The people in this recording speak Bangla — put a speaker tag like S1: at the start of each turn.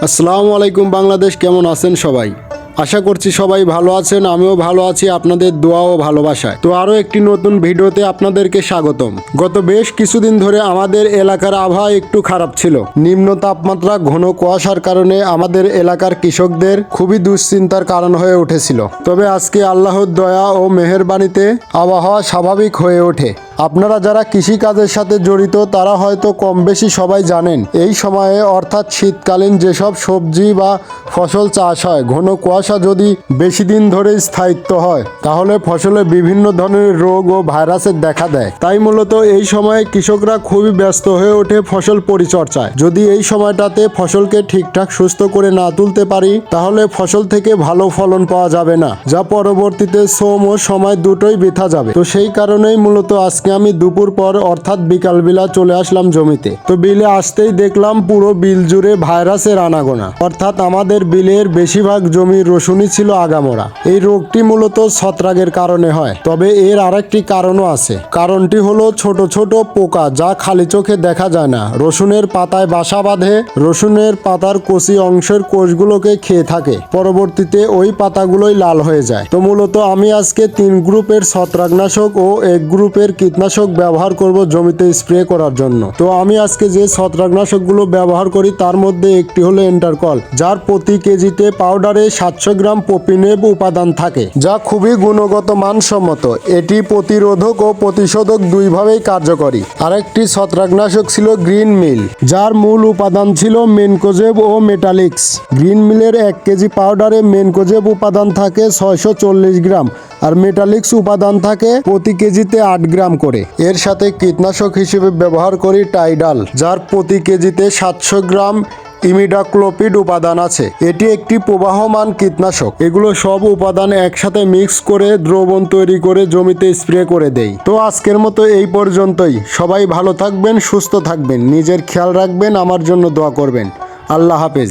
S1: আসসালামু আলাইকুম বাংলাদেশ, কেমন আছেন সবাই? আশা করছি সবাই ভালো আছেন। আমিও ভালো আছি আপনাদের দোয়া ও ভালোবাসায়। তো আরও একটি নতুন ভিডিওতে আপনাদেরকে স্বাগতম। গত বেশ কিছুদিন ধরে আমাদের এলাকার আবহাওয়া একটু খারাপ ছিল। নিম্ন তাপমাত্রা, ঘন কুয়াশার কারণে আমাদের এলাকার কৃষকদের খুবই দুশ্চিন্তার কারণ হয়ে উঠেছিল। তবে আজকে আল্লাহর দয়া ও মেহেরবানিতে আবহাওয়া স্বাভাবিক হয়ে ওঠে। আপনারা যারা কৃষিকাজের সাথে জড়িত তারা হয়তো কম বেশি সবাই জানেন, এই সময়ে অর্থাৎ শীতকালীন যেসব সবজি বা ফসল চাষ হয়, ঘন কুয়াশা যদি বেশি দিন ধরে স্থায়িত্ব হয় তাহলে ফসলে বিভিন্ন ধরনের রোগ ও ভাইরাসের দেখা দেয়। তাই মূলত এই সময়ে কৃষকরা খুবই ব্যস্ত হয়ে ওঠে ফসল পরিচর্যায়। যদি এই সময়টাতে ফসলকে ঠিকঠাক সুস্থ করে না তুলতে পারি তাহলে ফসল থেকে ভালো ফলন পাওয়া যাবে না, যা পরবর্তীতে শ্রম ও সময় দুটোই বৃথা যাবে। তো সেই কারণেই মূলত আজকে আমি দুপুর পর অর্থাৎ বিকালবেলা চলে আসলাম জমিতে। তো বিলে আসতেই দেখলাম পুরো বিল জুড়ে ভাইরাসের আনাগোনা, অর্থাৎ আমাদের বিলের বেশিরভাগ জমির রসুনই ছিল আগামোড়া। এই রোগটি মূলত ছত্রাকের কারণে হয়, তবে এর আরেকটি কারণও আছে। কারণটি হলো ছোট ছোট পোকা, যা খালি চোখে দেখা যায় না, রসুনের পাতায় বাসা বাঁধে, রসুনের পাতার কচি অংশের কোষগুলোকে খেয়ে থাকে। পরবর্তীতে ওই পাতাগুলোই লাল হয়ে যায়। তো মূলত আমি আজকে 3 গ্রুপের ছত্রাকনাশক ও 1 গ্রুপের কীটনাশক ব্যবহার করব জমিতে স্প্রে করার জন্য। তো আমি আজকে যে ছত্রাকনাশকগুলো ব্যবহার করি তার মধ্যে একটি হলো এন্টারকল, যার প্রতি কেজিতে পাউডারে 700 গ্রাম প্রোপিনেব উপাদান থাকে, যা খুবই গুণগত মানসম্মত। এটি প্রতিরোধক ও প্রতিশোধক দুইভাবেই কার্যকরী। আরেকটি ছত্রাকনাশক ছিল গ্রিন মিল, যার মূল উপাদান ছিল মেনকোজেব ও মেটালিক্স। গ্রিন মিলের 1 কেজি পাউডারে মেনকোজেব উপাদান থাকে 640 গ্রাম আর মেটালিক্স উপাদান থাকে প্রতি কেজিতে 8 গ্রাম করে। এর সাথে কীটনাশক হিসেবে ব্যবহার করি টাইডাল, যার প্রতি কেজিতে 700 গ্রাম ইমিডাক্লোপিড উপাদান আছে। এটি একটি প্রবাহমান কীটনাশক। এগুলো সব উপাদান একসাথে মিক্স করে দ্রবণ তৈরি করে জমিতে স্প্রে করে দেই। তো আজকের মতো এই পর্যন্তই। সবাই ভালো থাকবেন, সুস্থ থাকবেন, নিজের খেয়াল রাখবেন, আমার জন্য দোয়া করবেন। আল্লাহ হাফেজ।